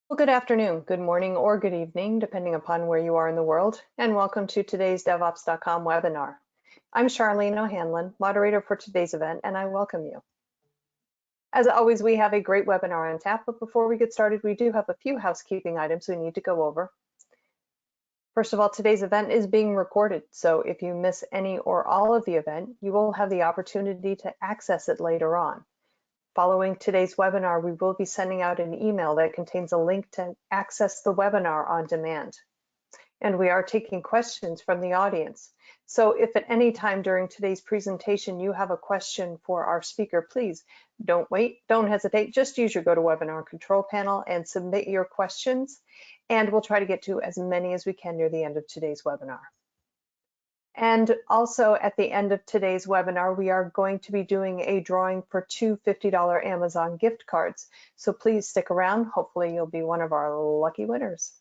Well, good afternoon, good morning, or good evening, depending upon where you are in the world, and welcome to today's DevOps.com webinar. I'm Charlene O'Hanlon, moderator for today's event, and I welcome you. As always, we have a great webinar on tap, but before we get started, we do have a few housekeeping items we need to go over. First of all, today's event is being recorded, so if you miss any or all of the event, you will have the opportunity to access it later on. Following today's webinar, we will be sending out an email that contains a link to access the webinar on demand. And we are taking questions from the audience. So if at any time during today's presentation you have a question for our speaker, please don't wait, don't hesitate, just use your GoToWebinar control panel and submit your questions, and we'll try to get to as many as we can near the end of today's webinar. And also at the end of today's webinar, we are going to be doing a drawing for two $50 Amazon gift cards. So please stick around. Hopefully you'll be one of our lucky winners.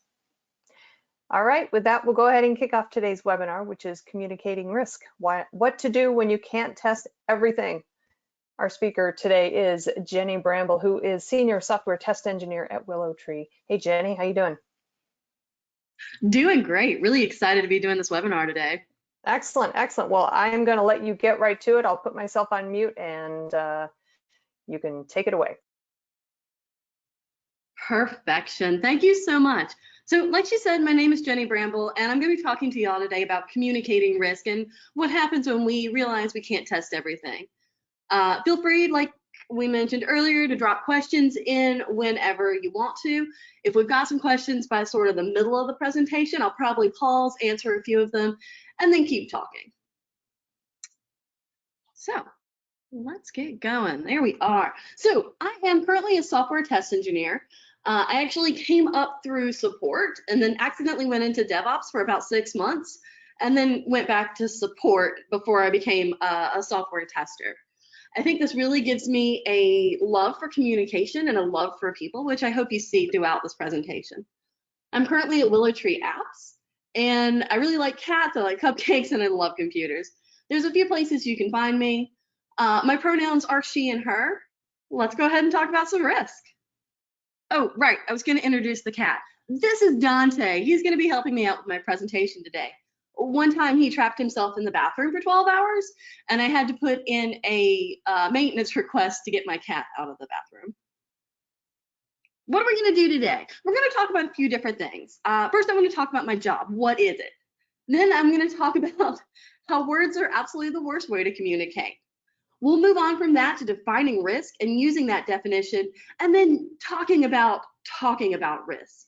All right, with that, we'll go ahead and kick off today's webinar, which is communicating risk. What to do when you can't test everything. Our speaker today is Jenny Bramble, who is Senior Software Test Engineer at WillowTree. Hey, Jenny, how you doing? Doing great. Really excited to be doing this webinar today. Excellent, excellent. Well, I'm going to let you get right to it. I'll put myself on mute and you can take it away. Perfection. Thank you so much. So like she said, my name is Jenny Bramble, and I'm going to be talking to y'all today about communicating risk and what happens when we realize we can't test everything. Feel free, like we mentioned earlier, to drop questions in whenever you want to. If we've got some questions by sort of the middle of the presentation, I'll probably pause, answer a few of them, and then keep talking. So let's get going. There we are. So I am currently a software test engineer. I actually came up through support and then accidentally went into DevOps for about 6 months and then went back to support before I became a software tester. I think this really gives me a love for communication and a love for people, which I hope you see throughout this presentation. I'm currently at WillowTree Apps, and I really like cats, I like cupcakes, and I love computers. There's a few places you can find me. My pronouns are she and her. Let's go ahead and talk about some risk. Oh, right, I was going to introduce the cat. This is Dante. He's going to be helping me out with my presentation today. One time he trapped himself in the bathroom for 12 hours, and I had to put in a maintenance request to get my cat out of the bathroom. What are we going to do today? We're going to talk about a few different things. First, I'm going to talk about my job. What is it? Then I'm going to talk about how words are absolutely the worst way to communicate. We'll move on from that to defining risk and using that definition, and then talking about risk.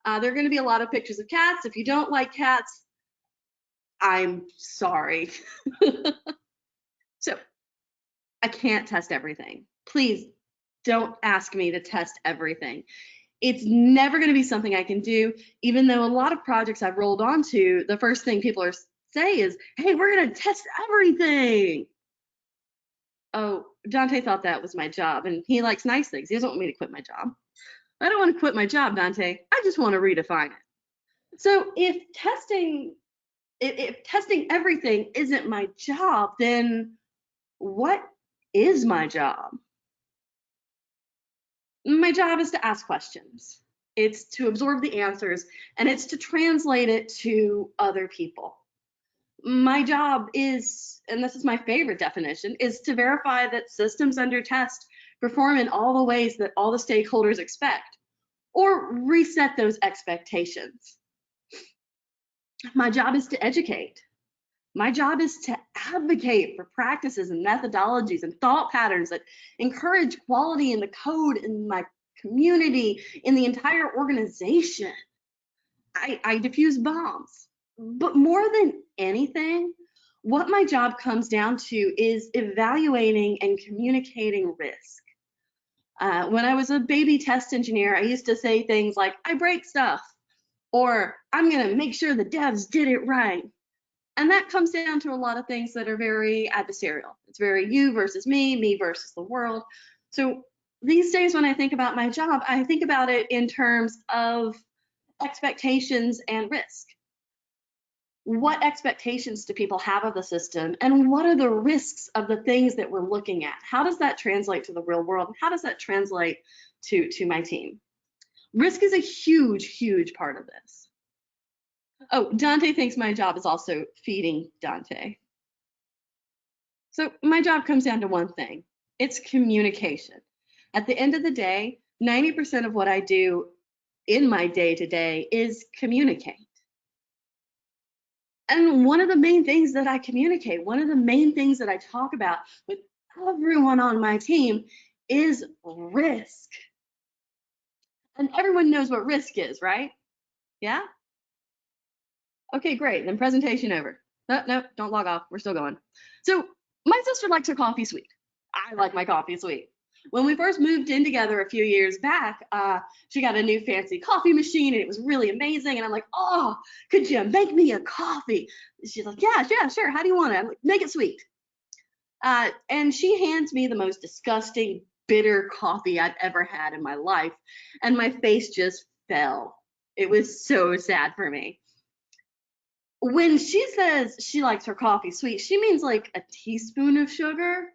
There are going to be a lot of pictures of cats. If you don't like cats, I'm sorry. So I can't test everything. Please don't ask me to test everything. It's never going to be something I can do, even though a lot of projects I've rolled onto, the first thing people say is, hey, we're going to test everything. Oh, Dante thought that was my job, and he likes nice things. He doesn't want me to quit my job. I don't want to quit my job, Dante. I just want to redefine it. So if testing everything isn't my job, then what is my job? My job is to ask questions. It's to absorb the answers, and it's to translate it to other people. My job is, and this is my favorite definition, is to verify that systems under test perform in all the ways that all the stakeholders expect, or reset those expectations. My job is to educate. My job is to advocate for practices and methodologies and thought patterns that encourage quality in the code in my community, in the entire organization. I defuse bombs. But more than anything, what my job comes down to is evaluating and communicating risk. When I was a baby test engineer, I used to say things like, I break stuff, or I'm going to make sure the devs did it right. And that comes down to a lot of things that are very adversarial. It's very you versus me versus the world. So these days when I think about my job, I think about it in terms of expectations and risk. What expectations do people have of the system, and what are the risks of the things that we're looking at? How does that translate to the real world? How does that translate to my team? Risk is a huge, huge part of this. Oh, Dante thinks my job is also feeding Dante. So my job comes down to one thing. It's communication. At the end of the day, 90% of what I do in my day-to-day is communicate. And one of the main things that I communicate, one of the main things that I talk about with everyone on my team is risk. And everyone knows what risk is, right? Yeah? Okay, great. Then presentation over. No, don't log off. We're still going. So my sister likes her coffee sweet. I like my coffee sweet. When we first moved in together a few years back, she got a new fancy coffee machine and it was really amazing. And I'm like, oh, could you make me a coffee? She's like, yeah, sure. How do you want it? I'm like, make it sweet. And she hands me the most disgusting, bitter coffee I've ever had in my life. And my face just fell. It was so sad for me. When she says she likes her coffee sweet, she means like a teaspoon of sugar,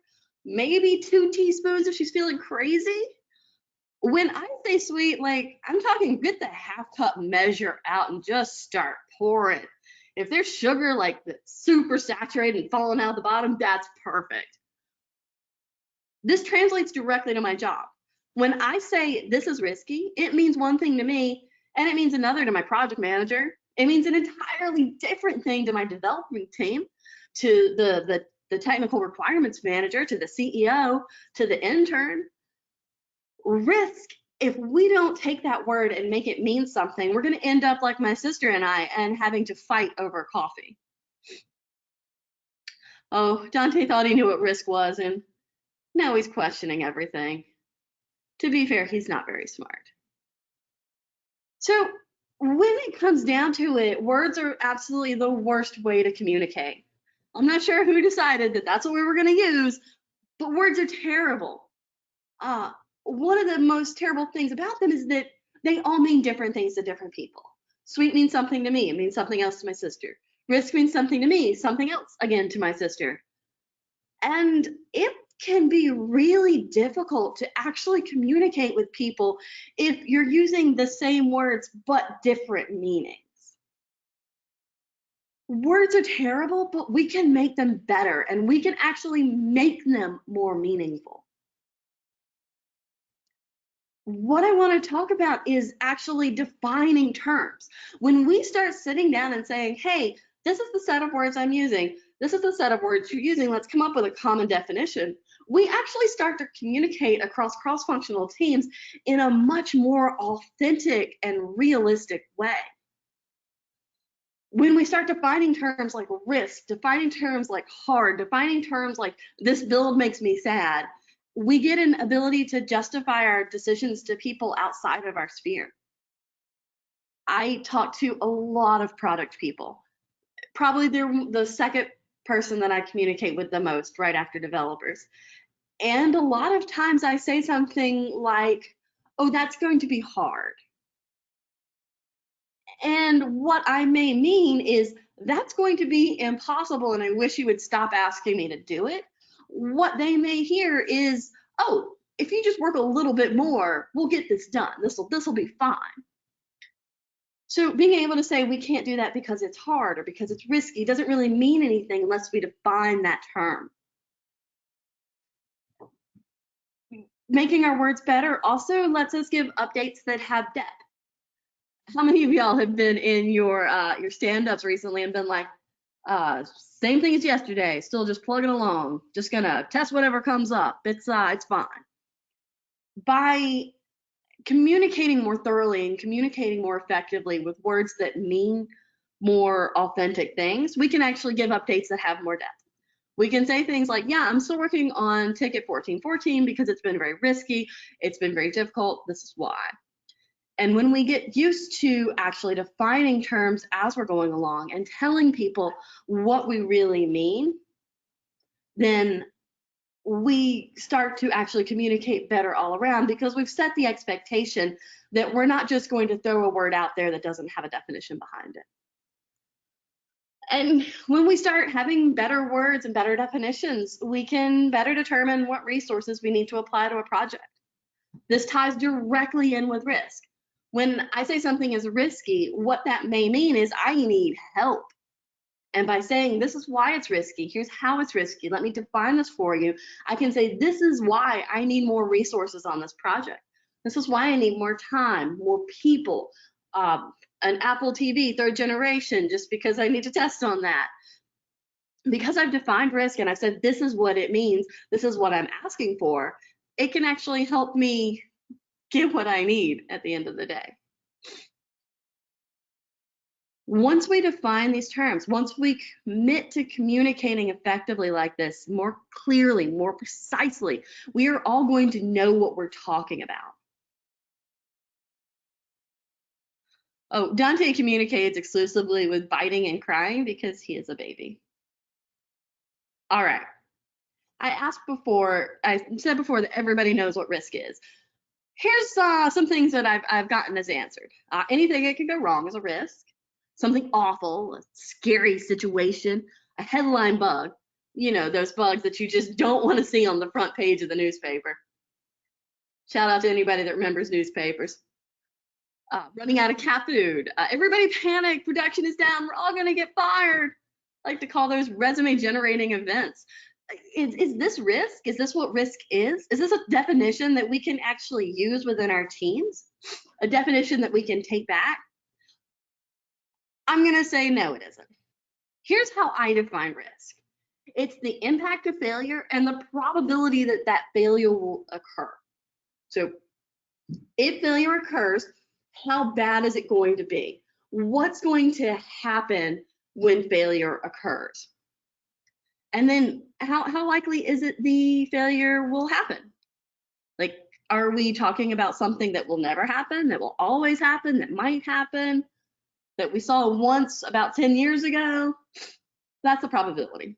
maybe 2 teaspoons if she's feeling crazy. When I say sweet, like I'm talking get the half cup measure out and just start pouring. If there's sugar like super saturated and falling out the bottom, that's perfect. This translates directly to my job. When I say this is risky, it means one thing to me and it means another to my project manager. It means an entirely different thing to my development team, to the technical requirements manager, to the CEO, to the intern. Risk, if we don't take that word and make it mean something, we're going to end up like my sister and I and having to fight over coffee. Oh, Dante thought he knew what risk was, and now he's questioning everything. To be fair, he's not very smart. So when it comes down to it, words are absolutely the worst way to communicate. I'm not sure who decided that that's what we were going to use, but words are terrible. One of the most terrible things about them is that they all mean different things to different people. Sweet means something to me, it means something else to my sister. Risk means something to me, something else again to my sister. And it can be really difficult to actually communicate with people if you're using the same words but different meanings. Words are terrible, but we can make them better and we can actually make them more meaningful. What I want to talk about is actually defining terms. When we start sitting down and saying, hey, this is the set of words I'm using, this is the set of words you're using, let's come up with a common definition, we actually start to communicate across cross-functional teams in a much more authentic and realistic way. When we start defining terms like risk, defining terms like hard, defining terms like this build makes me sad, we get an ability to justify our decisions to people outside of our sphere. I talk to a lot of product people. Probably they're the second person that I communicate with the most right after developers. And a lot of times I say something like, oh, that's going to be hard. And what I may mean is that's going to be impossible and I wish you would stop asking me to do it. What they may hear is, oh, if you just work a little bit more, we'll get this done. This will be fine. So being able to say we can't do that because it's hard or because it's risky doesn't really mean anything unless we define that term. Making our words better also lets us give updates that have depth. How many of y'all have been in your stand-ups recently and been like, same thing as yesterday, still just plugging along, just gonna test whatever comes up. It's fine. By communicating more thoroughly and communicating more effectively with words that mean more authentic things, we can actually give updates that have more depth. We can say things like, yeah, I'm still working on ticket 1414 because it's been very risky, it's been very difficult, this is why. And when we get used to actually defining terms as we're going along and telling people what we really mean, then we start to actually communicate better all around because we've set the expectation that we're not just going to throw a word out there that doesn't have a definition behind it. And when we start having better words and better definitions, we can better determine what resources we need to apply to a project. This ties directly in with risk. When I say something is risky, what that may mean is I need help. And by saying, this is why it's risky, here's how it's risky, let me define this for you, I can say, this is why I need more resources on this project. This is why I need more time, more people, an Apple TV 3rd generation, just because I need to test on that. Because I've defined risk and I've said, this is what it means, this is what I'm asking for, it can actually help me get what I need at the end of the day. Once we define these terms, once we commit to communicating effectively like this, more clearly, more precisely, we are all going to know what we're talking about. Oh, Dante communicates exclusively with biting and crying because he is a baby. All right. I said before that everybody knows what risk is. Here's some things that I've gotten as answered. Anything that could go wrong is a risk. Something awful, a scary situation, a headline bug. You know, those bugs that you just don't want to see on the front page of the newspaper. Shout out to anybody that remembers newspapers. Running out of cat food. Everybody panic, production is down, we're all gonna get fired. I like to call those resume generating events. Is this risk? Is this what risk is? Is this a definition that we can actually use within our teams? A definition that we can take back? I'm gonna say no, it isn't. Here's how I define risk. It's the impact of failure and the probability that that failure will occur. So if failure occurs, how bad is it going to be? What's going to happen when failure occurs? And then how likely is it the failure will happen? Like, are we talking about something that will never happen, that will always happen, that might happen, that we saw once about 10 years ago? That's a probability.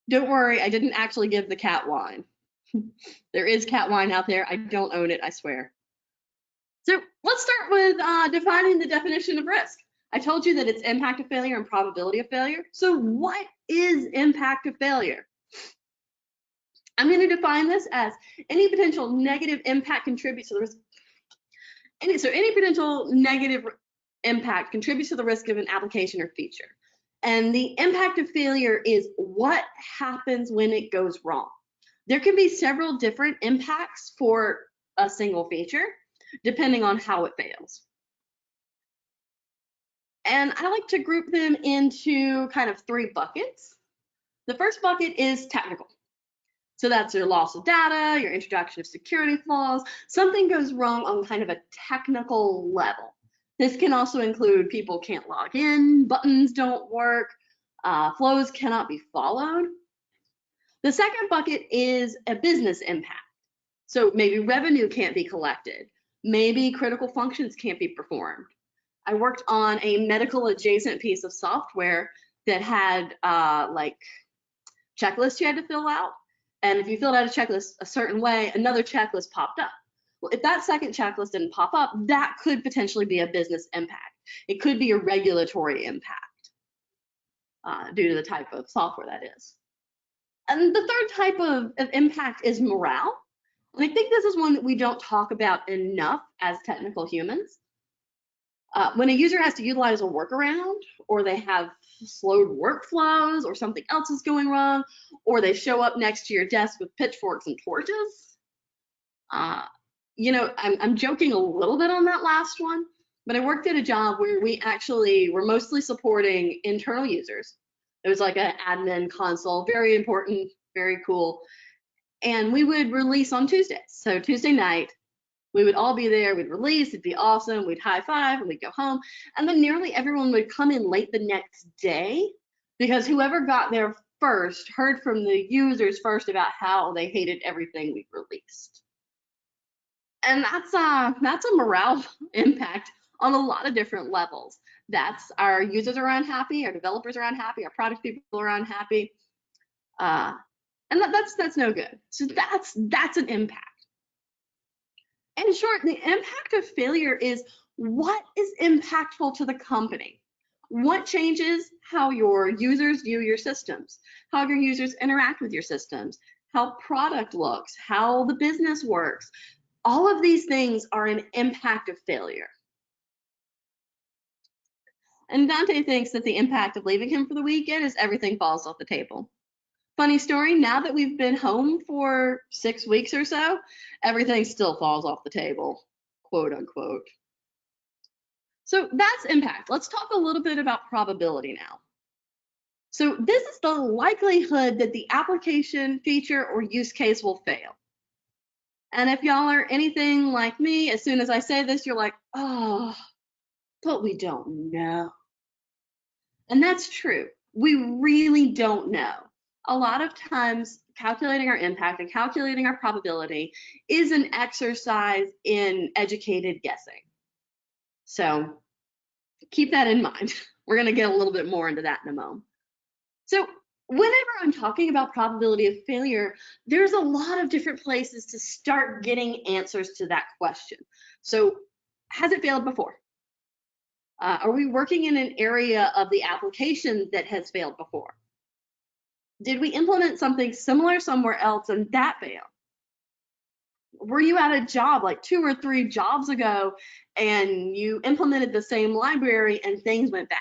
Don't worry, I didn't actually give the cat wine. There is cat wine out there. I don't own it, I swear. So let's start with defining the definition of risk. I told you that it's impact of failure and probability of failure. So what is impact of failure? I'm going to define this as any potential negative impact contributes to the risk. Any potential negative impact contributes to the risk of an application or feature. And the impact of failure is what happens when it goes wrong. There can be several different impacts for a single feature, depending on how it fails. And I like to group them into kind of 3 buckets. The first bucket is technical. So that's your loss of data, your introduction of security flaws. Something goes wrong on kind of a technical level. This can also include people can't log in, buttons don't work, flows cannot be followed. The second bucket is a business impact. So maybe revenue can't be collected. Maybe critical functions can't be performed. I worked on a medical adjacent piece of software that had like checklists you had to fill out. And if you filled out a checklist a certain way, another checklist popped up. Well, if that second checklist didn't pop up, that could potentially be a business impact. It could be a regulatory impact due to the type of software that is. And the third type of impact is morale. And I think this is one that we don't talk about enough as technical humans. When a user has to utilize a workaround, or they have slowed workflows, or something else is going wrong, or they show up next to your desk with pitchforks and torches, you know, I'm joking a little bit on that last one, but I worked at a job where we actually were mostly supporting internal users. It was like an admin console, very important, very cool. And we would release on Tuesdays. So Tuesday night, we would all be there, we'd release, it'd be awesome, we'd high five, and we'd go home. And then nearly everyone would come in late the next day because whoever got there first heard from the users first about how they hated everything we released. And that's a morale impact on a lot of different levels. That's our users are unhappy, our developers are unhappy, our product people are unhappy. And that's no good. So that's an impact. In short, the impact of failure is what is impactful to the company. What changes how your users view your systems, how your users interact with your systems, how product looks, how the business works. All of these things are an impact of failure. And Dante thinks that the impact of leaving him for the weekend is everything falls off the table. Funny story, now that we've been home for 6 weeks or so, everything still falls off the table, quote unquote. So that's impact. Let's talk a little bit about probability now. So this is the likelihood that the application, feature, or use case will fail. And if y'all are anything like me, as soon as I say this, you're like, oh, but we don't know. And that's true. We really don't know. A lot of times, calculating our impact and calculating our probability is an exercise in educated guessing. So keep that in mind. We're going to get a little bit more into that in a moment. So whenever I'm talking about probability of failure, there's a lot of different places to start getting answers to that question. So has it failed before? Are we working in an area of the application that has failed before? Did we implement something similar somewhere else and that failed? Were you at a job like 2 or 3 jobs ago and you implemented the same library and things went bad?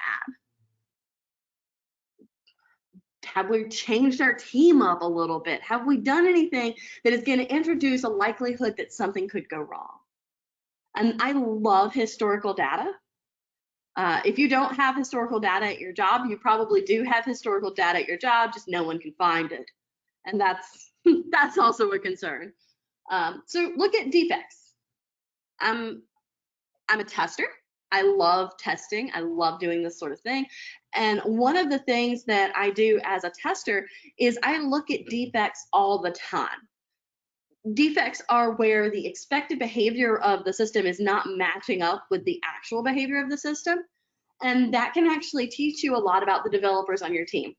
Have we changed our team up a little bit? Have we done anything that is going to introduce a likelihood that something could go wrong? And I love historical data. If you don't have historical data at your job, you probably do have historical data at your job, just no one can find it. And that's that's also a concern. So look at defects. I'm a tester. I love testing. I love doing this sort of thing. And one of the things that I do as a tester is I look at defects all the time. Defects are where the expected behavior of the system is not matching up with the actual behavior of the system. And that can actually teach you a lot about the developers on your team.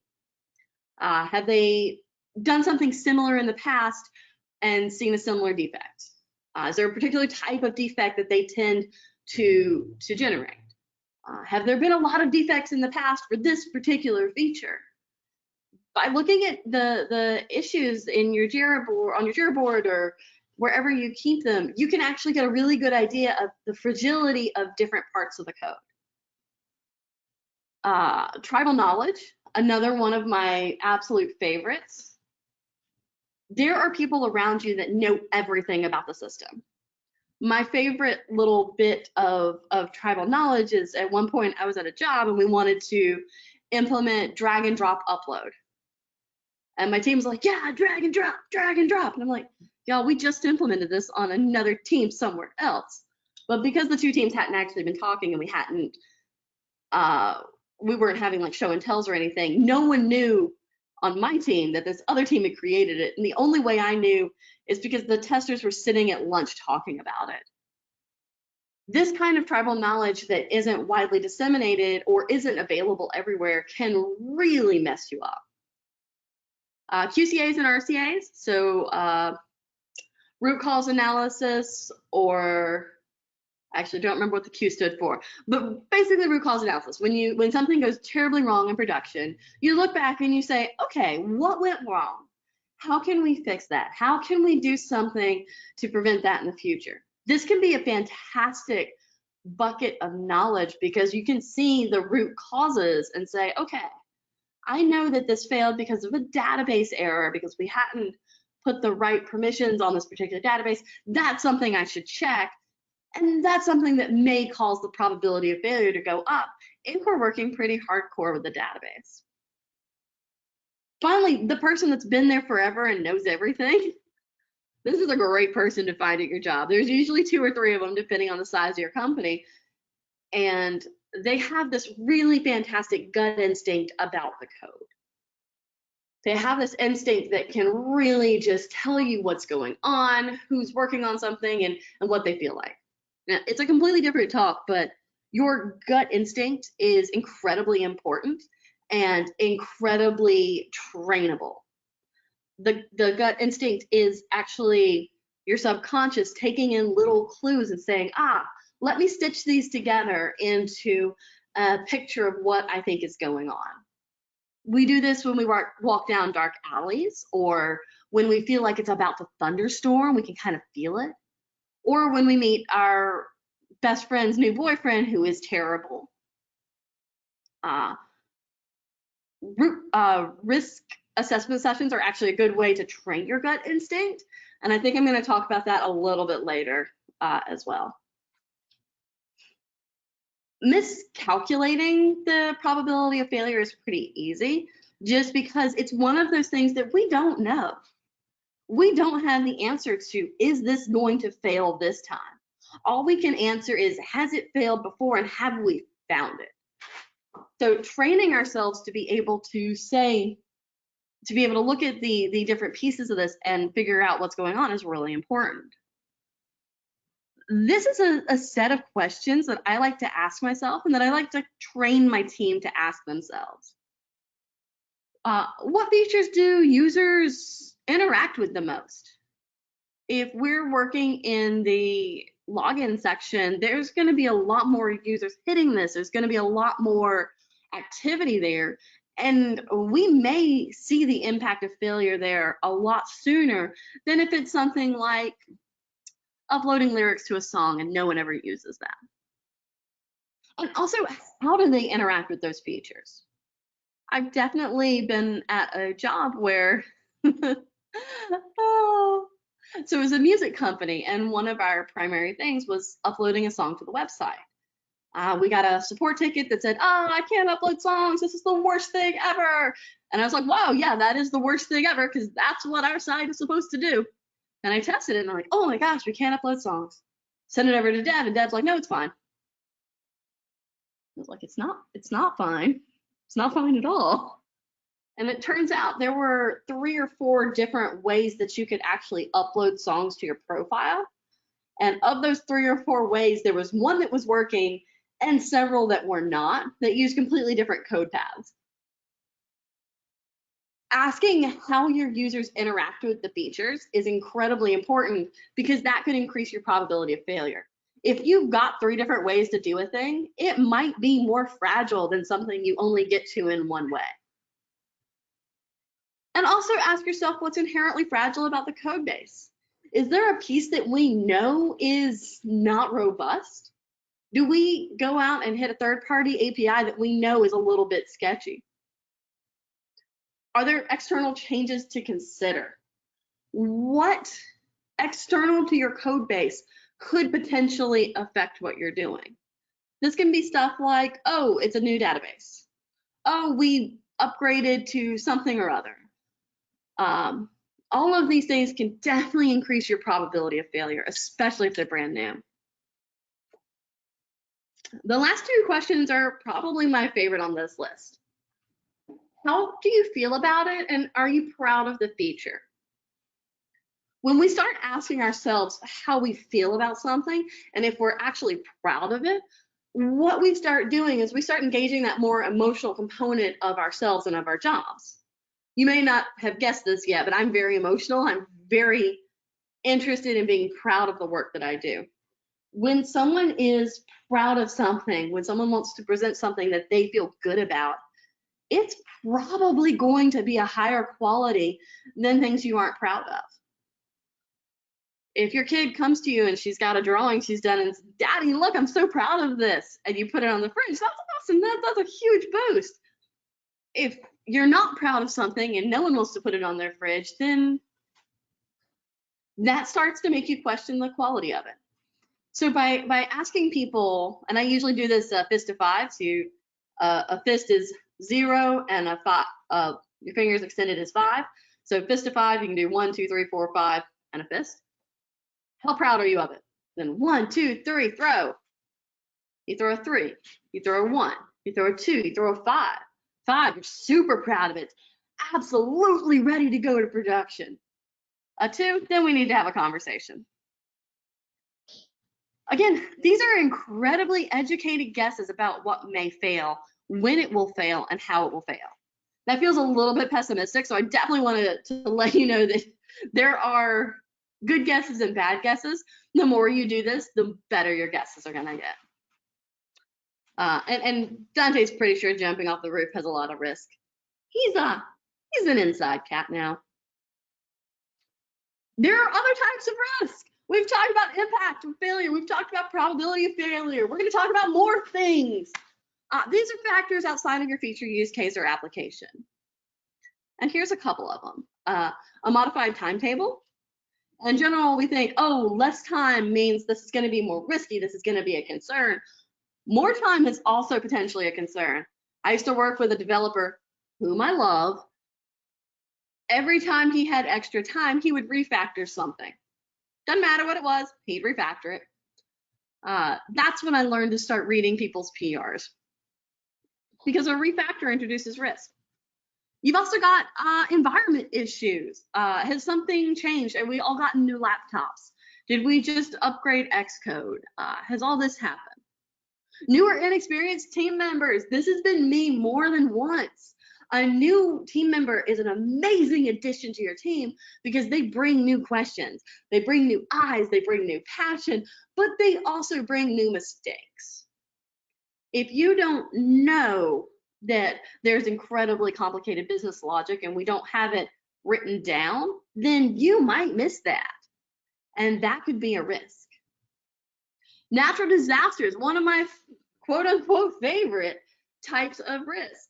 Have they done something similar in the past and seen a similar defect? Is there a particular type of defect that they tend to generate? Have there been a lot of defects in the past for this particular feature? By looking at the issues in your Jira board, on your Jira board, or wherever you keep them, you can actually get a really good idea of the fragility of different parts of the code. Tribal knowledge, another one of my absolute favorites. There are people around you that know everything about the system. My favorite little bit of tribal knowledge is at one point I was at a job and we wanted to implement drag and drop upload. And my team was like, yeah, drag and drop, drag and drop. And I'm like, y'all, we just implemented this on another team somewhere else. But because the two teams hadn't actually been talking and we weren't having like show and tells or anything, no one knew on my team that this other team had created it. And the only way I knew is because the testers were sitting at lunch talking about it. This kind of tribal knowledge that isn't widely disseminated or isn't available everywhere can really mess you up. QCAs and RCAs, so root cause analysis, or actually don't remember what the Q stood for, but basically root cause analysis. When something goes terribly wrong in production, you look back and you say, okay, what went wrong? How can we fix that? How can we do something to prevent that in the future? This can be a fantastic bucket of knowledge because you can see the root causes and say, okay, I know that this failed because of a database error, because we hadn't put the right permissions on this particular database. That's something I should check. And that's something that may cause the probability of failure to go up if we're working pretty hardcore with the database. Finally, the person that's been there forever and knows everything. This is a great person to find at your job. There's usually 2 or 3 of them, depending on the size of your company. And they have this really fantastic gut instinct about the code. They have this instinct that can really just tell you what's going on, who's working on something, and what they feel like. Now, it's a completely different talk, but your gut instinct is incredibly important and incredibly trainable. The gut instinct is actually your subconscious taking in little clues and saying, let me stitch these together into a picture of what I think is going on. We do this when we walk down dark alleys, or when we feel like it's about to thunderstorm, we can kind of feel it. or when we meet our best friend's new boyfriend who is terrible. Risk assessment sessions are actually a good way to train your gut instinct, and I think I'm going to talk about that a little bit later as well. Miscalculating the probability of failure is pretty easy, just because it's one of those things that we don't know. We don't have the answer to, is this going to fail this time? All we can answer is, has it failed before, and have we found it? So training ourselves to be able to look at the different pieces of this and figure out what's going on is really important. This is a set of questions that I like to ask myself and that I like to train my team to ask themselves. What features do users interact with the most? If we're working in the login section, there's going to be a lot more users hitting this. There's going to be a lot more activity there. And we may see the impact of failure there a lot sooner than if it's something like uploading lyrics to a song and no one ever uses that. And also, how do they interact with those features? I've definitely been at a job where, so it was a music company, and one of our primary things was uploading a song to the website. We got a support ticket that said, I can't upload songs. This is the worst thing ever. And I was like, wow, yeah, that is the worst thing ever, because that's what our site is supposed to do. And I tested it, and I'm like, oh my gosh, we can't upload songs. Send it over to Dev, and Dev's like, no, it's fine. I was like, it's not fine. It's not fine at all. And it turns out there were 3 or 4 different ways that you could actually upload songs to your profile. And of those 3 or 4 ways, there was one that was working and several that were not, that used completely different code paths. Asking how your users interact with the features is incredibly important, because that could increase your probability of failure. If you've got 3 different ways to do a thing, it might be more fragile than something you only get to in one way. And also ask yourself what's inherently fragile about the code base. Is there a piece that we know is not robust? Do we go out and hit a third-party API that we know is a little bit sketchy? Are there external changes to consider? What external to your code base could potentially affect what you're doing? This can be stuff like, oh, it's a new database. Oh, we upgraded to something or other. All of these things can definitely increase your probability of failure, especially if they're brand new. The last 2 questions are probably my favorite on this list. How do you feel about it, and are you proud of the feature? When we start asking ourselves how we feel about something and if we're actually proud of it, what we start doing is we start engaging that more emotional component of ourselves and of our jobs. You may not have guessed this yet, but I'm very emotional. I'm very interested in being proud of the work that I do. When someone is proud of something, when someone wants to present something that they feel good about, it's probably going to be a higher quality than things you aren't proud of. If your kid comes to you and she's got a drawing she's done and says, Daddy, look, I'm so proud of this, and you put it on the fridge, that's awesome. That's a huge boost. If you're not proud of something and no one wants to put it on their fridge, then that starts to make you question the quality of it. So by asking people, and I usually do this fist to 5, so a fist is 0 and a 5, your fingers extended is 5. So fist to 5, you can do 1, 2, 3, 4, 5, and a fist. How proud are you of it? Then 1, 2, 3, throw. You throw a 3, you throw a 1, you throw a 2, you throw a 5. 5, you're super proud of it. Absolutely ready to go to production. A 2, then we need to have a conversation. Again, these are incredibly educated guesses about what may fail, when it will fail, and how it will fail. That feels a little bit pessimistic, so I definitely wanted to let you know that there are good guesses and bad guesses. The more you do this, the better your guesses are gonna get. And Dante's pretty sure jumping off the roof has a lot of risk. He's an inside cat now. There are other types of risk. We've talked about impact of failure. We've talked about probability of failure. We're going to talk about more things. These are factors outside of your feature, use case, or application. And here's a couple of them. A modified timetable. In general, we think, oh, less time means this is going to be more risky. This is going to be a concern. More time is also potentially a concern. I used to work with a developer whom I love. Every time he had extra time, he would refactor something. Doesn't matter what it was, he'd refactor it. That's when I learned to start reading people's PRs, because a refactor introduces risk. You've also got environment issues. Has something changed? Have we all gotten new laptops? Did we just upgrade Xcode? Has all this happened? Newer, inexperienced team members. This has been me more than once. A new team member is an amazing addition to your team because they bring new questions. They bring new eyes. They bring new passion, but they also bring new mistakes. If you don't know that there's incredibly complicated business logic and we don't have it written down, then you might miss that. And that could be a risk. Natural disasters, one of my quote unquote favorite types of risk.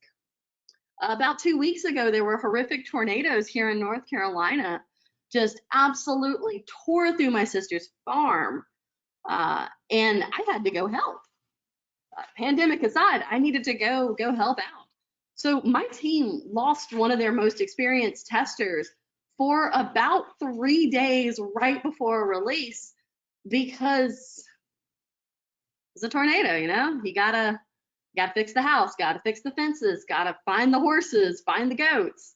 About 2 weeks ago, there were horrific tornadoes here in North Carolina, just absolutely tore through my sister's farm. And I had to go help. Pandemic aside, I needed to go help out. So my team lost one of their most experienced testers for about 3 days right before release because it's a tornado, you know? You gotta fix the house, gotta fix the fences, gotta find the horses, find the goats.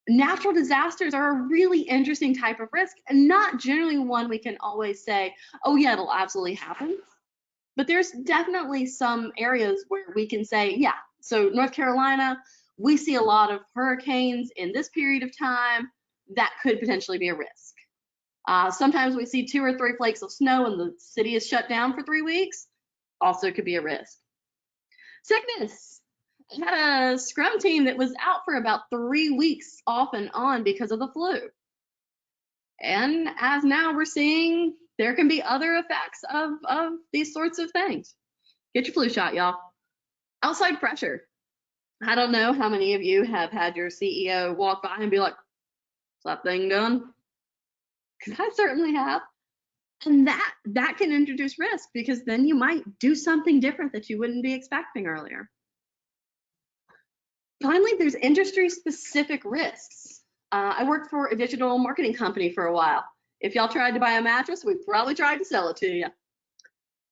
Natural disasters are a really interesting type of risk, and not generally one we can always say, oh yeah, it'll absolutely happen. But there's definitely some areas where we can say, yeah, so North Carolina, we see a lot of hurricanes in this period of time. That could potentially be a risk. Sometimes we see 2 or 3 flakes of snow and the city is shut down for 3 weeks. Also could be a risk. Sickness. I had a scrum team that was out for about 3 weeks off and on because of the flu. And as now we're seeing, there can be other effects of these sorts of things. Get your flu shot, y'all. Outside pressure. I don't know how many of you have had your CEO walk by and be like, is that thing done? Because I certainly have. And that can introduce risk because then you might do something different that you wouldn't be expecting earlier. Finally, there's industry-specific risks. I worked for a digital marketing company for a while. If y'all tried to buy a mattress, we probably tried to sell it to you.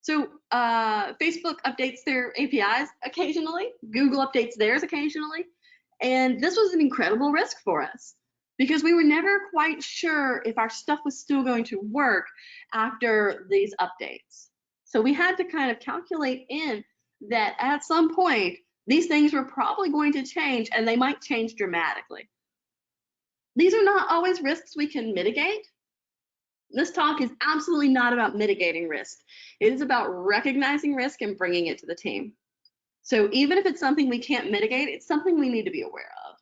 So Facebook updates their APIs occasionally. Google updates theirs occasionally. And this was an incredible risk for us because we were never quite sure if our stuff was still going to work after these updates. So we had to kind of calculate in that at some point, these things were probably going to change and they might change dramatically. These are not always risks we can mitigate. This talk is absolutely not about mitigating risk. It is about recognizing risk and bringing it to the team. So even if it's something we can't mitigate, it's something we need to be aware of.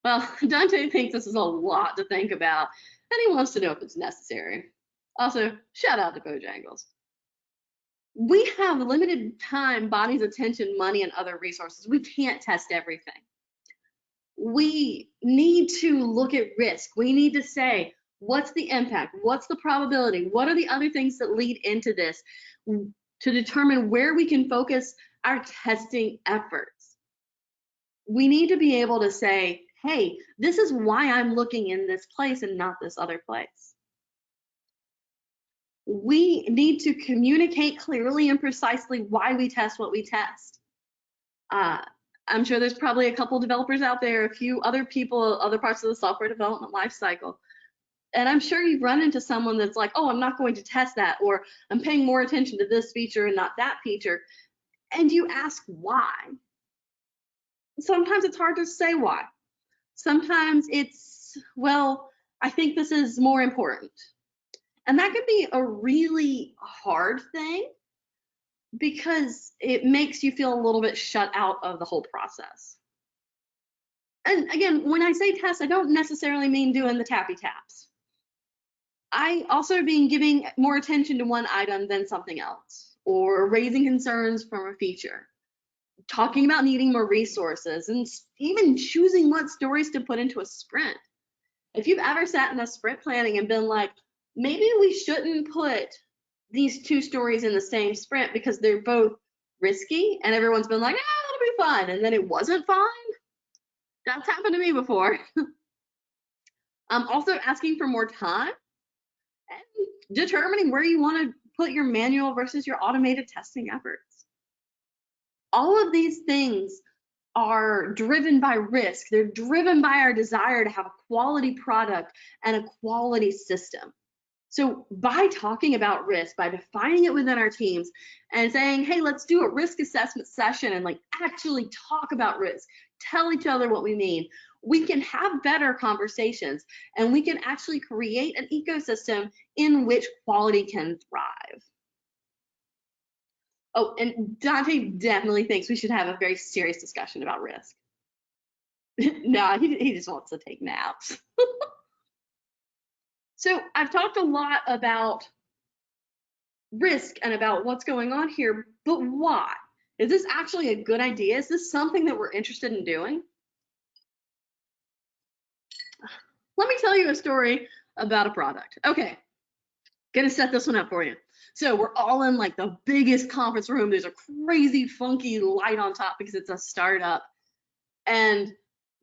Well, Dante thinks this is a lot to think about, and he wants to know if it's necessary. Also, shout out to Bojangles. We have limited time, bodies, attention, money, and other resources. We can't test everything. We need to look at risk. We need to say, what's the impact? What's the probability? What are the other things that lead into this to determine where we can focus our testing efforts? We need to be able to say, hey, this is why I'm looking in this place and not this other place. We need to communicate clearly and precisely why we test what we test. I'm sure there's probably a couple developers out there, a few other people, other parts of the software development lifecycle. And I'm sure you've run into someone that's like, oh, I'm not going to test that, or I'm paying more attention to this feature and not that feature. And you ask why. Sometimes it's hard to say why. Sometimes it's, well, I think this is more important. And that could be a really hard thing because it makes you feel a little bit shut out of the whole process. And again, when I say test, I don't necessarily mean doing the tappy taps. I also mean giving more attention to one item than something else, or raising concerns from a feature, talking about needing more resources, and even choosing what stories to put into a sprint. If you've ever sat in a sprint planning and been like, maybe we shouldn't put these two stories in the same sprint because they're both risky, and everyone's been like, it'll be fine, and then it wasn't fine. That's happened to me before. Also asking for more time and determining where you want to put your manual versus your automated testing efforts. All of these things are driven by risk. They're driven by our desire to have a quality product and a quality system. So by talking about risk, by defining it within our teams and saying, hey, let's do a risk assessment session and like actually talk about risk, tell each other what we mean, we can have better conversations and we can actually create an ecosystem in which quality can thrive. Oh, and Dante definitely thinks we should have a very serious discussion about risk. No, he just wants to take naps. So I've talked a lot about risk and about what's going on here, but why? Is this actually a good idea? Is this something that we're interested in doing? Let me tell you a story about a product. Okay, gonna set this one up for you. So we're all in like the biggest conference room. There's a crazy funky light on top because it's a startup. And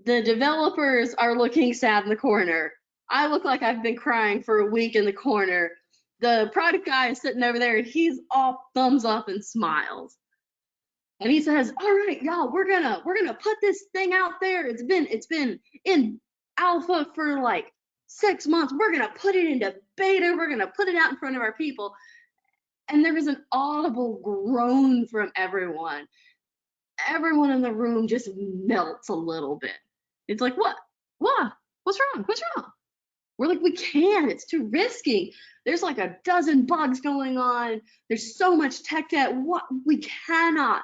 the developers are looking sad in the corner. I look like I've been crying for a week in the corner. The product guy is sitting over there and he's all thumbs up and smiles. And he says, all right, y'all, we're gonna put this thing out there. It's been in alpha for like 6 months. We're gonna put it into beta. We're gonna put it out in front of our people. And there is an audible groan from everyone. Everyone in the room just melts a little bit. It's like, what? What's wrong? What's wrong? We're like, we can't. It's too risky. There's like a dozen bugs going on. There's so much tech debt. What? We cannot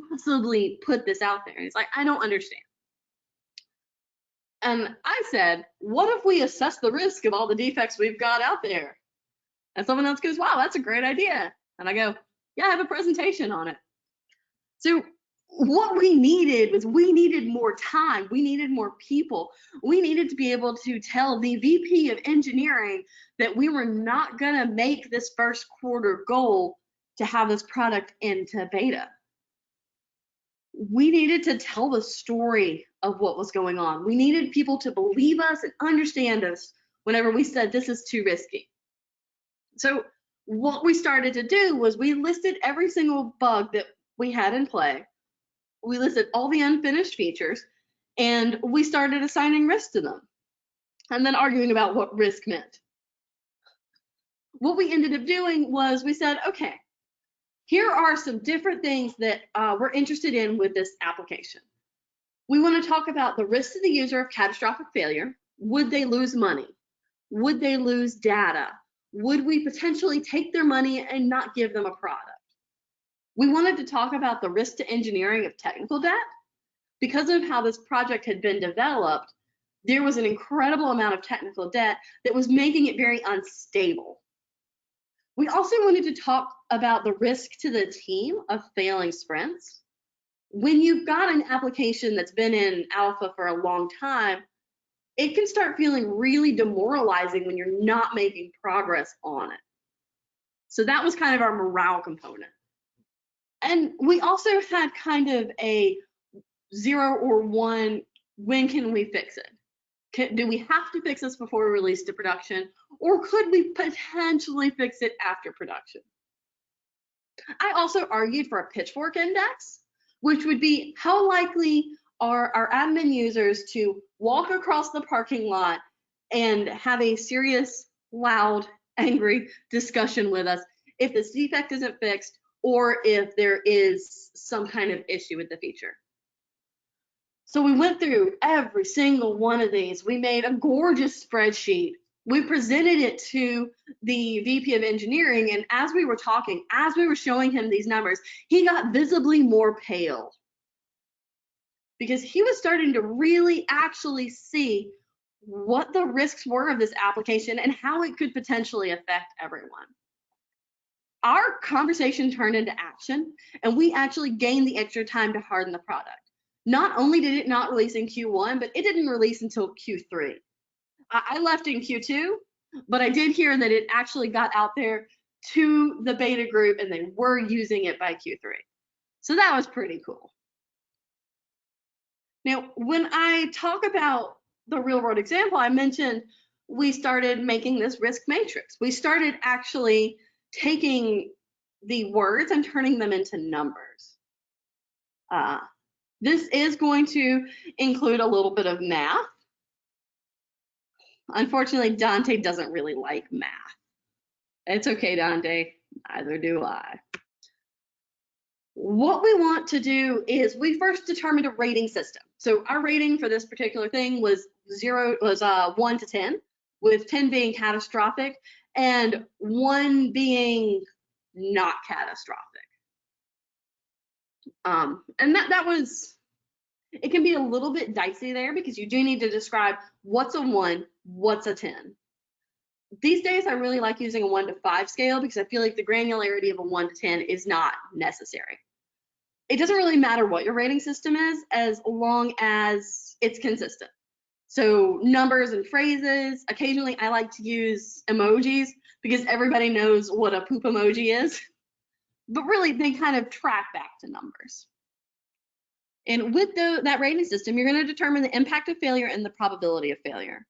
possibly put this out there. And he's like, I don't understand. And I said, what if we assess the risk of all the defects we've got out there? And someone else goes, wow, that's a great idea. And I go, yeah, I have a presentation on it. So what we needed was we needed more time. We needed more people. We needed to be able to tell the VP of engineering that we were not going to make this first quarter goal to have this product into beta. We needed to tell the story of what was going on. We needed people to believe us and understand us whenever we said this is too risky. So what we started to do was we listed every single bug that we had in play. We listed all the unfinished features and we started assigning risk to them and then arguing about what risk meant. What we ended up doing was we said, okay, here are some different things that we're interested in with this application. We want to talk about the risk to the user of catastrophic failure. Would they lose money? Would they lose data? Would we potentially take their money and not give them a product? We wanted to talk about the risk to engineering of technical debt. Because of how this project had been developed, there was an incredible amount of technical debt that was making it very unstable. We also wanted to talk about the risk to the team of failing sprints. When you've got an application that's been in alpha for a long time, it can start feeling really demoralizing when you're not making progress on it. So that was kind of our morale component. And we also had kind of a 0 or 1, when can we fix it? Do we have to fix this before we release to production, or could we potentially fix it after production? I also argued for a pitchfork index, which would be how likely are our admin users to walk across the parking lot and have a serious, loud, angry discussion with us if this defect isn't fixed or if there is some kind of issue with the feature. So we went through every single one of these. We made a gorgeous spreadsheet. We presented it to the VP of engineering, and as we were talking, as we were showing him these numbers, he got visibly more pale because he was starting to really actually see what the risks were of this application and how it could potentially affect everyone. Our conversation turned into action, and we actually gained the extra time to harden the product. Not only did it not release in Q1, but it didn't release until Q3. I left in Q2, but I did hear that it actually got out there to the beta group and they were using it by Q3. So that was pretty cool. Now, when I talk about the real world example, I mentioned we started making this risk matrix. We started actually taking the words and turning them into numbers. This is going to include a little bit of math. Unfortunately, Dante doesn't really like math. It's okay, Dante, neither do I. What we want to do is we first determined a rating system. So our rating for this particular thing was 1 to 10, with 10 being catastrophic and 1 being not catastrophic. And that was, it can be a little bit dicey there because you do need to describe what's a 1, what's a 10. These days, I really like using a 1 to 5 scale because I feel like the granularity of a 1 to 10 is not necessary. It doesn't really matter what your rating system is as long as it's consistent. So numbers and phrases, occasionally I like to use emojis because everybody knows what a poop emoji is, but really they kind of track back to numbers. And with that rating system, you're going to determine the impact of failure and the probability of failure.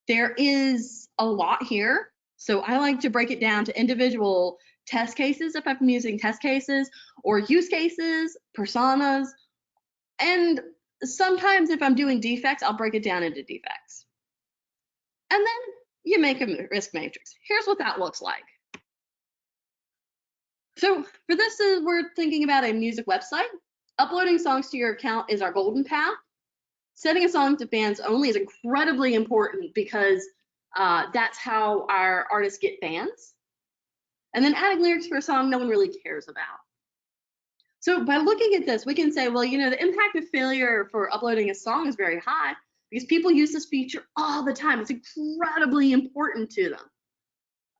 There is a lot here, so I like to break it down to individual test cases if I'm using test cases, or use cases, personas, and sometimes if I'm doing defects, I'll break it down into defects. And then you make a risk matrix. Here's what that looks like. So for this, we're thinking about a music website. Uploading songs to your account is our golden path. Setting a song to fans only is incredibly important because that's how our artists get fans. And then adding lyrics for a song no one really cares about. So by looking at this, we can say, well, you know, the impact of failure for uploading a song is very high because people use this feature all the time. It's incredibly important to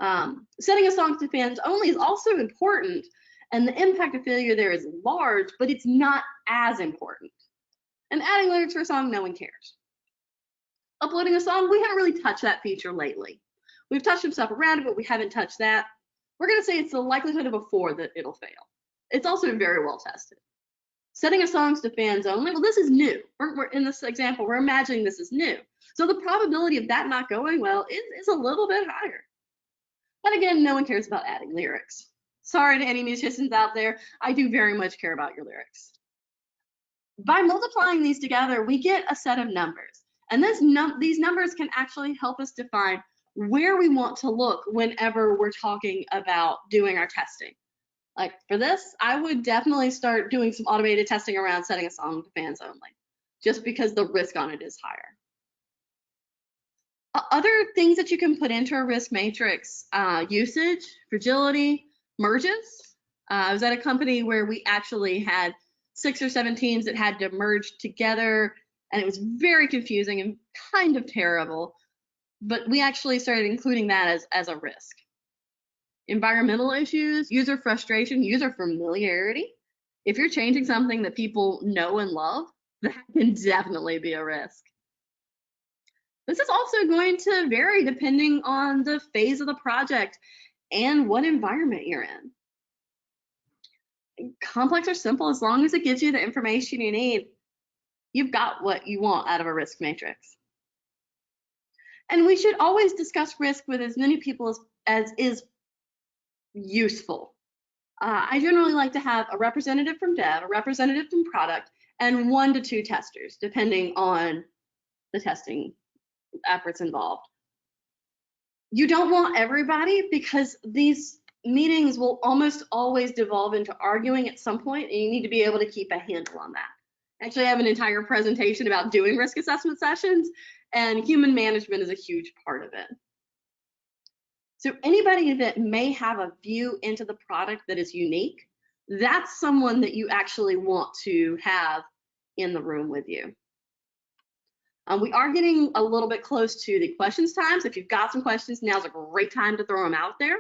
them. Setting a song to fans only is also important, and the impact of failure there is large, but it's not as important. And adding lyrics for a song, no one cares. Uploading a song, we haven't really touched that feature lately. We've touched some stuff around it, but we haven't touched that. We're going to say it's the likelihood of a 4 that it'll fail. It's also very well tested. Setting a songs to fans only, well, this is new. We're in this example, we're imagining this is new. So the probability of that not going well is a little bit higher. But again, no one cares about adding lyrics. Sorry to any musicians out there, I do very much care about your lyrics. By multiplying these together, we get a set of numbers. And these numbers can actually help us define where we want to look whenever we're talking about doing our testing. Like for this, I would definitely start doing some automated testing around setting a song to fans only, just because the risk on it is higher. Other things that you can put into a risk matrix, usage, fragility, merges. I was at a company where we actually had 6 or 7 teams that had to merge together, and it was very confusing and kind of terrible, but we actually started including that as a risk. Environmental issues, user frustration, user familiarity. If you're changing something that people know and love, that can definitely be a risk. This is also going to vary depending on the phase of the project and what environment you're in. Complex or simple, as long as it gives you the information you need, you've got what you want out of a risk matrix. And we should always discuss risk with as many people as is useful. I generally like to have a representative from dev, a representative from product, and 1 to 2 testers, depending on the testing efforts involved. You don't want everybody because these meetings will almost always devolve into arguing at some point, and you need to be able to keep a handle on that. Actually, I have an entire presentation about doing risk assessment sessions, and human management is a huge part of it. So anybody that may have a view into the product that is unique, that's someone that you actually want to have in the room with you. We are getting a little bit close to the questions time, so if you've got some questions, now's a great time to throw them out there.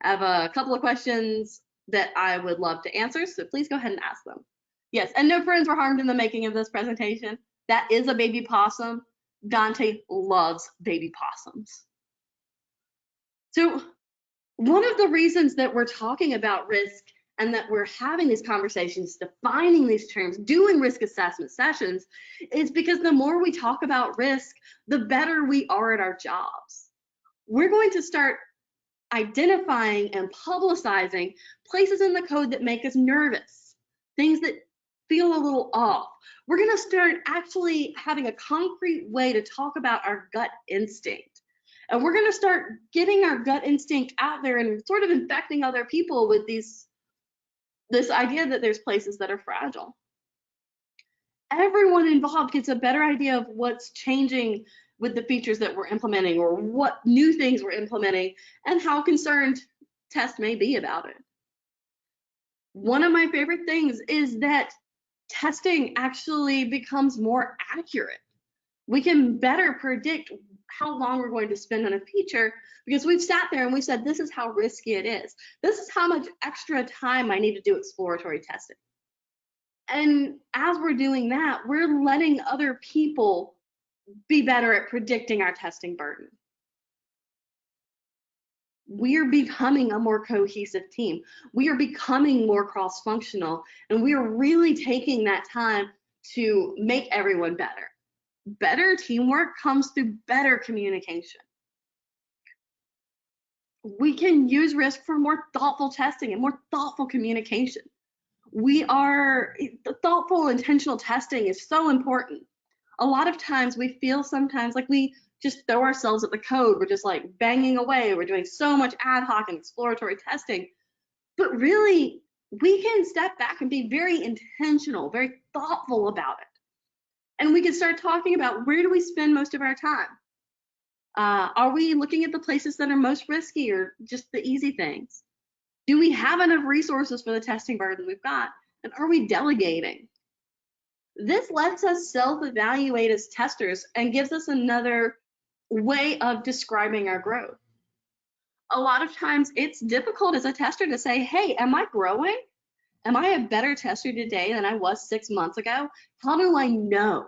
I have a couple of questions that I would love to answer, so please go ahead and ask them. Yes, and no friends were harmed in the making of this presentation. That is a baby possum. Dante loves baby possums. So one of the reasons that we're talking about risk and that we're having these conversations, defining these terms, doing risk assessment sessions, is because the more we talk about risk, the better we are at our jobs. We're going to start identifying and publicizing places in the code that make us nervous, things that feel a little off. We're going to start actually having a concrete way to talk about our gut instinct. And we're going to start getting our gut instinct out there and sort of infecting other people with this idea that there's places that are fragile. Everyone involved gets a better idea of what's changing with the features that we're implementing or what new things we're implementing and how concerned test may be about it. One of my favorite things is that testing actually becomes more accurate. We can better predict how long we're going to spend on a feature because we've sat there and we said, this is how risky it is. This is how much extra time I need to do exploratory testing. And as we're doing that, we're letting other people be better at predicting our testing burden. We're becoming a more cohesive team. We are becoming more cross-functional, and we are really taking that time to make everyone better. Better teamwork comes through better communication. We can use risk for more thoughtful testing and more thoughtful communication. The thoughtful, intentional testing is so important. A lot of times we feel sometimes like we just throw ourselves at the code. We're just like banging away. We're doing so much ad hoc and exploratory testing. But really, we can step back and be very intentional, very thoughtful about it. And we can start talking about where do we spend most of our time? Are we looking at the places that are most risky or just the easy things? Do we have enough resources for the testing burden we've got? And are we delegating? This lets us self-evaluate as testers and gives us another way of describing our growth. A lot of times it's difficult as a tester to say, hey, am I growing? Am I a better tester today than I was 6 months ago? How do I know?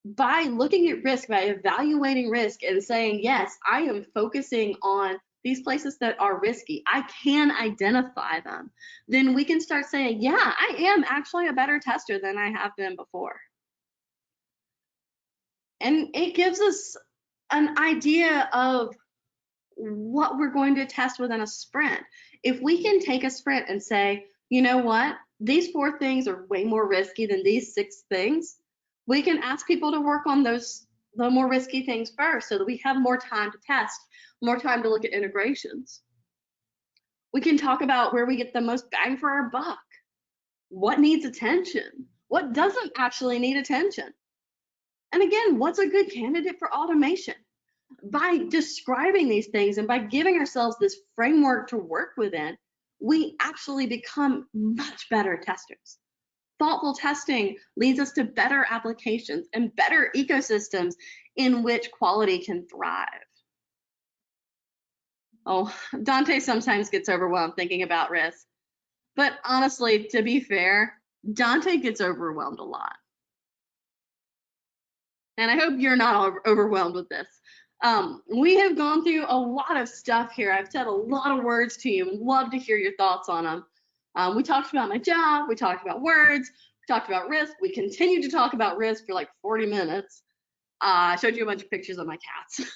By looking at risk, by evaluating risk and saying, yes, I am focusing on these places that are risky, I can identify them, then we can start saying, yeah, I am actually a better tester than I have been before. And it gives us an idea of what we're going to test within a sprint. If we can take a sprint and say, you know what, these 4 things are way more risky than these 6 things, we can ask people to work on the more risky things first so that we have more time to test, more time to look at integrations. We can talk about where we get the most bang for our buck. What needs attention? What doesn't actually need attention? And again, what's a good candidate for automation? By describing these things and by giving ourselves this framework to work within, we actually become much better testers. Thoughtful testing leads us to better applications and better ecosystems in which quality can thrive. Oh, Dante sometimes gets overwhelmed thinking about risk. But honestly, to be fair, Dante gets overwhelmed a lot. And I hope you're not overwhelmed with this. We have gone through a lot of stuff here. I've said a lot of words to you and love to hear your thoughts on them. We talked about my job, we talked about words, we talked about risk. We continue to talk about risk for like 40 minutes. I showed you a bunch of pictures of my cats.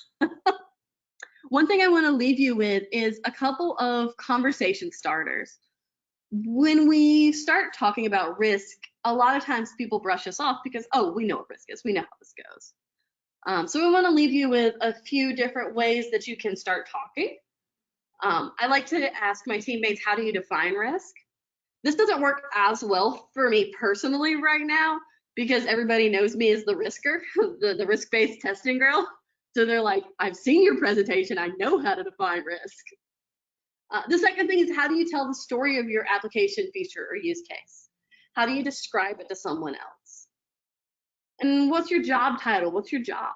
One thing I want to leave you with is a couple of conversation starters. When we start talking about risk, a lot of times people brush us off because, oh, we know what risk is. We know how this goes. So we want to leave you with a few different ways that you can start talking. I like to ask my teammates, how do you define risk? This doesn't work as well for me personally right now because everybody knows me as the risker, the risk-based testing girl. So they're like, I've seen your presentation. I know how to define risk. The second thing is, how do you tell the story of your application, feature, or use case? How do you describe it to someone else? And what's your job title? What's your job?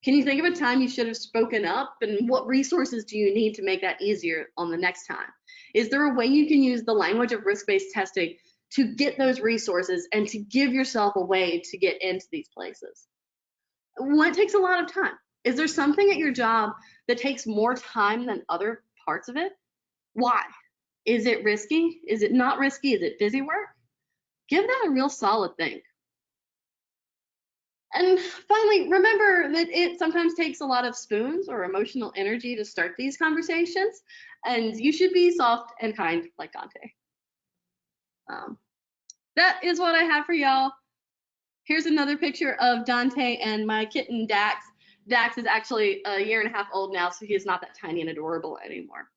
Can you think of a time you should have spoken up, and what resources do you need to make that easier on the next time? Is there a way you can use the language of risk-based testing to get those resources and to give yourself a way to get into these places? What takes a lot of time? Is there something at your job that takes more time than other parts of it? Why? Is it risky? Is it not risky? Is it busy work? Give that a real solid think. And finally, remember that it sometimes takes a lot of spoons or emotional energy to start these conversations, and you should be soft and kind like Dante. That is what I have for y'all. Here's another picture of Dante and my kitten Dax. Dax is actually a year and a half old now, so he is not that tiny and adorable anymore.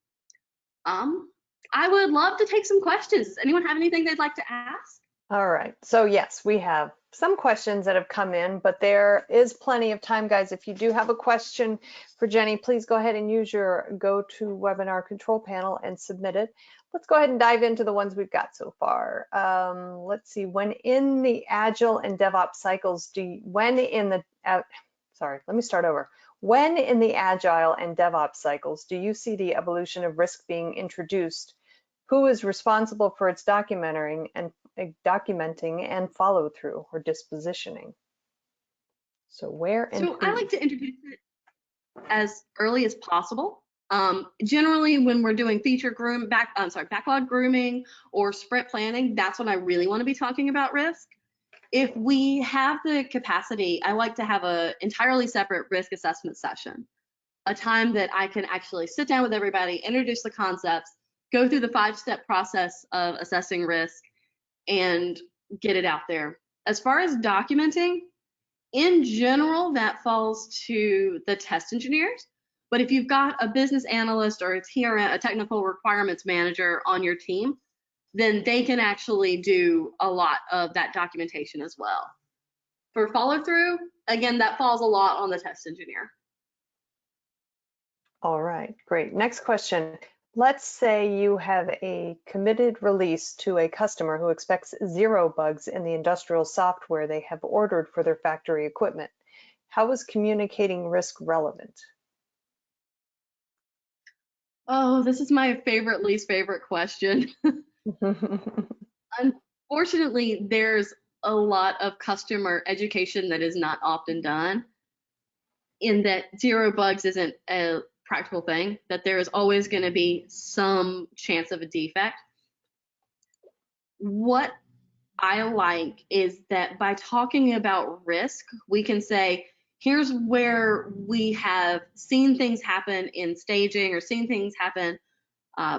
I would love to take some questions. Does anyone have anything they'd like to ask? All right, so yes, we have some questions that have come in, but there is plenty of time, guys. If you do have a question for Jenny, please go ahead and use your GoToWebinar control panel and submit it. Let's go ahead and dive into the ones we've got so far. Let's see, when in the Agile and DevOps cycles, when in the Agile and DevOps cycles, do you see the evolution of risk being introduced? Who is responsible for its documenting and follow through or dispositioning? So where and So I like to introduce it as early as possible. Generally, when we're doing backlog grooming or sprint planning, that's when I really want to be talking about risk. If we have the capacity, I like to have an entirely separate risk assessment session, a time that I can actually sit down with everybody, introduce the concepts, go through the 5-step process of assessing risk, and get it out there. As far as documenting, in general, that falls to the test engineers. But if you've got a business analyst or a TRM, a technical requirements manager on your team, then they can actually do a lot of that documentation as well. For follow through, again, that falls a lot on the test engineer. All right, great. Next question. Let's say you have a committed release to a customer who expects 0 bugs in the industrial software they have ordered for their factory equipment. How is communicating risk relevant? Oh, this is my least favorite question. Unfortunately, there's a lot of customer education that is not often done, in that 0 bugs isn't a practical thing, that there is always going to be some chance of a defect. What I like is that by talking about risk, we can say, here's where we have seen things happen in staging or seen things happen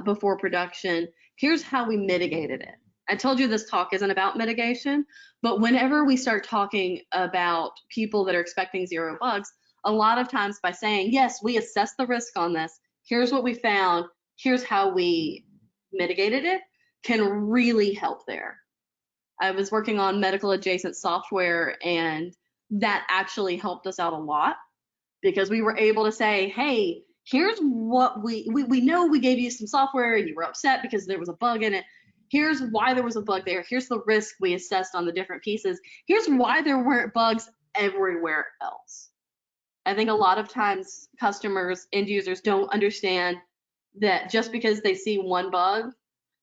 before production. Here's how we mitigated it. I told you this talk isn't about mitigation, but whenever we start talking about people that are expecting 0 bugs, a lot of times by saying, yes, we assessed the risk on this, here's what we found, here's how we mitigated it, can really help there. I was working on medical adjacent software, and that actually helped us out a lot, because we were able to say, hey, here's what we know we gave you some software and you were upset because there was a bug in it. Here's why there was a bug there. Here's the risk we assessed on the different pieces. Here's why there weren't bugs everywhere else. I think a lot of times customers, end users don't understand that just because they see one bug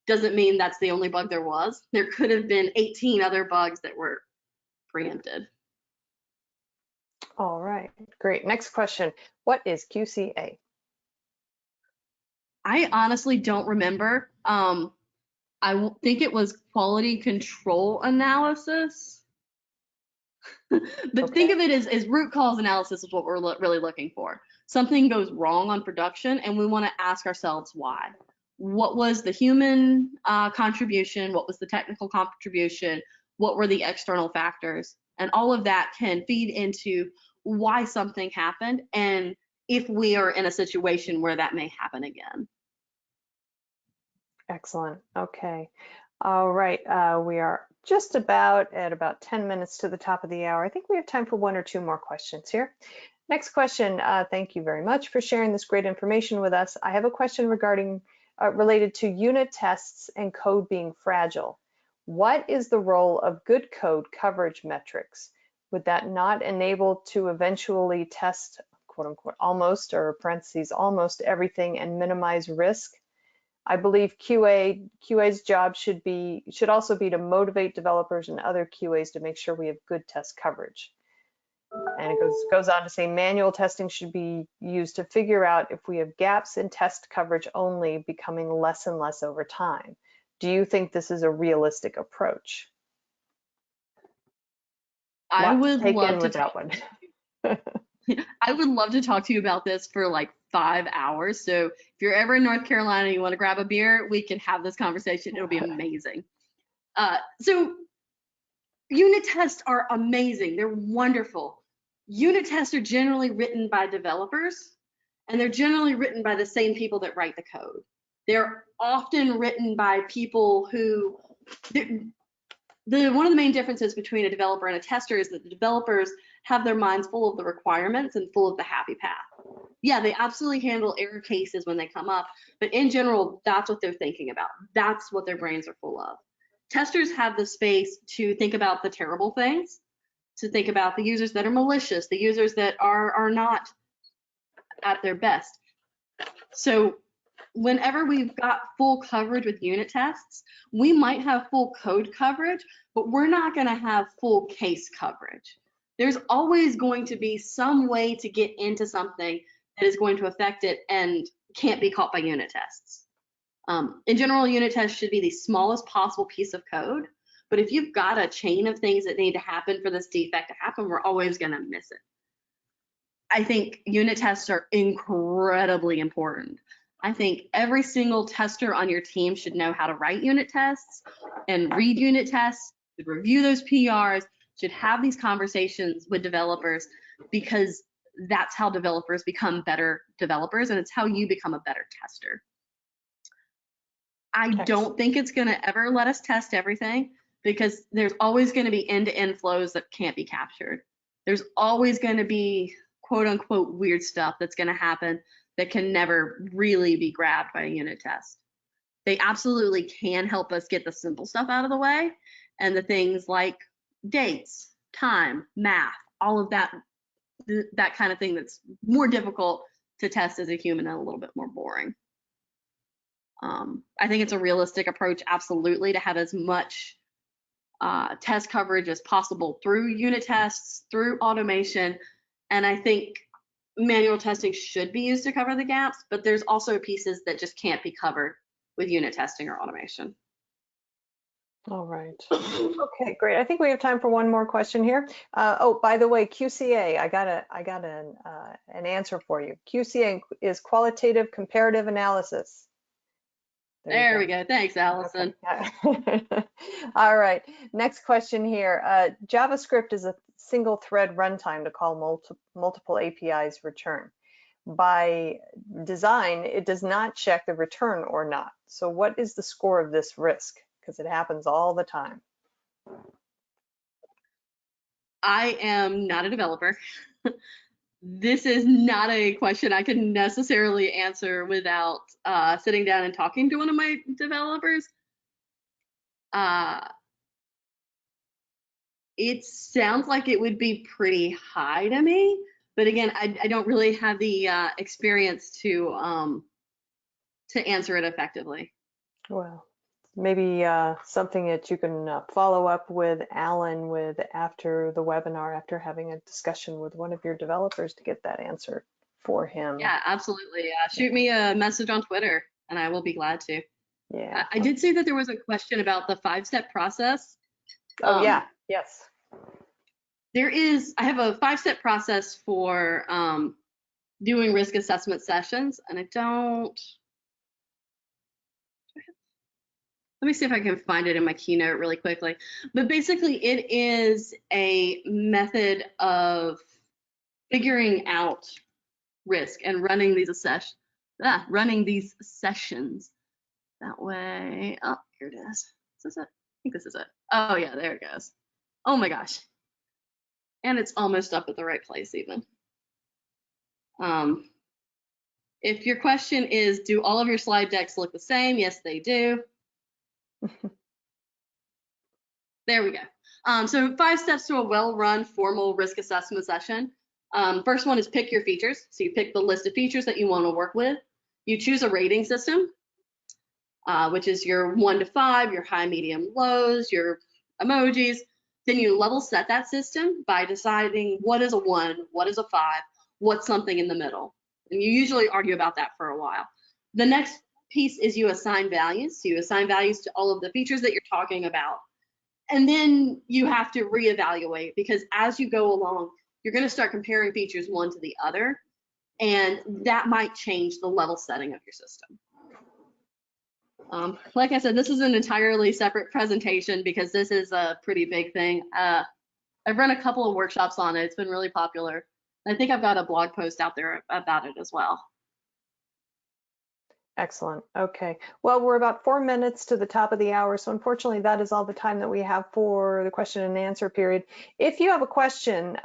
doesn't mean that's the only bug there was. There could have been 18 other bugs that were preempted. All right, great. Next question. What is QCA? I honestly don't remember. I think it was quality control analysis. But okay. Think of it as root cause analysis is what we're really looking for. Something goes wrong on production, and we want to ask ourselves why. What was the human contribution? What was the technical contribution? What were the external factors? And all of that can feed into why something happened, and if we are in a situation where that may happen again. Excellent. Okay. All right. We are just about at about 10 minutes to the top of the hour. I think we have time for 1 or 2 more questions here. Next question. Thank you very much for sharing this great information with us. I have a question regarding related to unit tests and code being fragile. What is the role of good code coverage metrics? Would that not enable to eventually test quote unquote almost, or parentheses, almost everything and minimize risk? I believe QA's job should also be to motivate developers and other QAs to make sure we have good test coverage. And it goes on to say manual testing should be used to figure out if we have gaps in test coverage only, becoming less and less over time. Do you think this is a realistic approach? I would love to that one. I would love to talk to you about this for like 5 hours. So if you're ever in North Carolina and you want to grab a beer, we can have this conversation. It'll be amazing. So unit tests are amazing. They're wonderful. Unit tests are generally written by developers, and they're generally written by the same people that write the code. They're often written by people who, one of the main differences between a developer and a tester is that the developers have their minds full of the requirements and full of the happy path. Yeah, they absolutely handle error cases when they come up, but in general, that's what they're thinking about. That's what their brains are full of. Testers have the space to think about the terrible things, to think about the users that are malicious, the users that are not at their best. So whenever we've got full coverage with unit tests, we might have full code coverage, but we're not going to have full case coverage. There's always going to be some way to get into something that is going to affect it and can't be caught by unit tests. In general, unit tests should be the smallest possible piece of code, but if you've got a chain of things that need to happen for this defect to happen, we're always going to miss it. I think unit tests are incredibly important. I think every single tester on your team should know how to write unit tests and read unit tests, should review those PRs, should have these conversations with developers, because that's how developers become better developers, and it's how you become a better tester. I don't think it's going to ever let us test everything, because there's always going to be end-to-end flows that can't be captured. There's always going to be quote unquote weird stuff that's going to happen that can never really be grabbed by a unit test. They absolutely can help us get the simple stuff out of the way, and the things like dates, time, math, all of that kind of thing that's more difficult to test as a human and a little bit more boring. I think it's a realistic approach, absolutely, to have as much test coverage as possible through unit tests, through automation, and I think manual testing should be used to cover the gaps, but there's also pieces that just can't be covered with unit testing or automation. All right. Okay, great. I think we have time for one more question here. Oh, by the way, QCA, I got an answer for you. QCA is qualitative comparative analysis. There we go. Thanks, Allison. Okay. All right. Next question here. JavaScript is a single thread runtime to call multiple APIs return. By design, it does not check the return or not. So what is the score of this risk? Because it happens all the time. I am not a developer. This is not a question I can necessarily answer without sitting down and talking to one of my developers. It sounds like it would be pretty high to me, but again, I don't really have the experience to answer it effectively. Well, maybe something that you can follow up with Alan with after the webinar, after having a discussion with one of your developers to get that answer for him. Yeah, absolutely. Shoot me a message on Twitter and I will be glad to. Yeah. I did see that there was a question about the 5-step process. Oh, yeah. Yes. I have a 5-step process for doing risk assessment sessions, and let me see if I can find it in my keynote really quickly. But basically, it is a method of figuring out risk and running these sessions. That way, oh, here it is. Is this it? I think this is it. Oh yeah, there it goes. Oh my gosh. And it's almost up at the right place even. If your question is, do all of your slide decks look the same? Yes, they do. There we go. So 5 steps to a well-run formal risk assessment session. First one is pick your features. So you pick the list of features that you want to work with. You choose a rating system, which is your 1 to 5, your high, medium, lows, your emojis. Then you level set that system by deciding what is a 1, what is a 5, what's something in the middle. And you usually argue about that for a while. The next piece is you assign values. So you assign values to all of the features that you're talking about. And then you have to reevaluate, because as you go along, you're going to start comparing features one to the other, and that might change the level setting of your system. Like I said, this is an entirely separate presentation because this is a pretty big thing. I've run a couple of workshops on it. It's been really popular. I think I've got a blog post out there about it as well. Excellent. Okay. Well, we're about 4 minutes to the top of the hour, so unfortunately that is all the time that we have for the question and answer period. If you have a question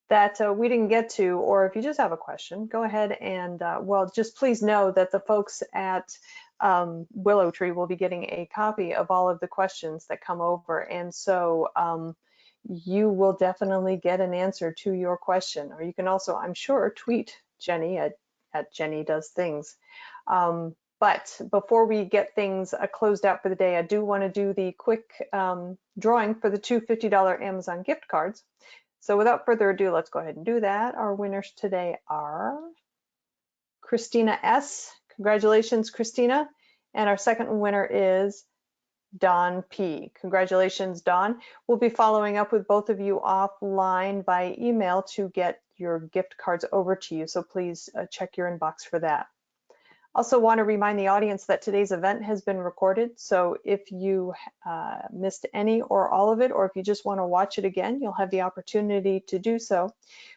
that we didn't get to, or if you just have a question, go ahead and, well, just please know that the folks at Willow Tree will be getting a copy of all of the questions that come over, and so you will definitely get an answer to your question. Or you can also, I'm sure, tweet Jenny at Jenny Does Things. But before we get things closed out for the day, I do want to do the quick drawing for the 2 $50 Amazon gift cards. So without further ado, let's go ahead and do that. Our winners today are Christina S. Congratulations, Christina. And our second winner is Don P. Congratulations, Don. We'll be following up with both of you offline by email to get your gift cards over to you. So please check your inbox for that. Also want to remind the audience that today's event has been recorded. So if you missed any or all of it, or if you just want to watch it again, you'll have the opportunity to do so.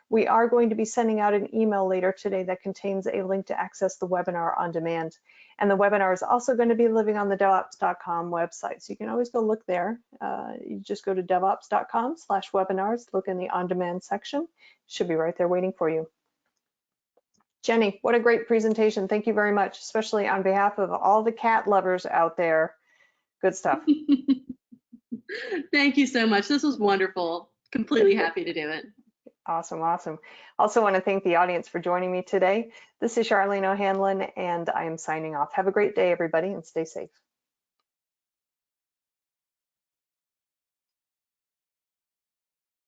We are going to be sending out an email later today that contains a link to access the webinar on demand. And the webinar is also going to be living on the devops.com website. So you can always go look there. You just go to devops.com/webinars, look in the on-demand section. It should be right there waiting for you. Jenny, what a great presentation. Thank you very much, especially on behalf of all the cat lovers out there. Good stuff. Thank you so much. This was wonderful. Completely happy to do it. Awesome, awesome. Also want to thank the audience for joining me today. This is Charlene O'Hanlon, and I am signing off. Have a great day, everybody, and stay safe.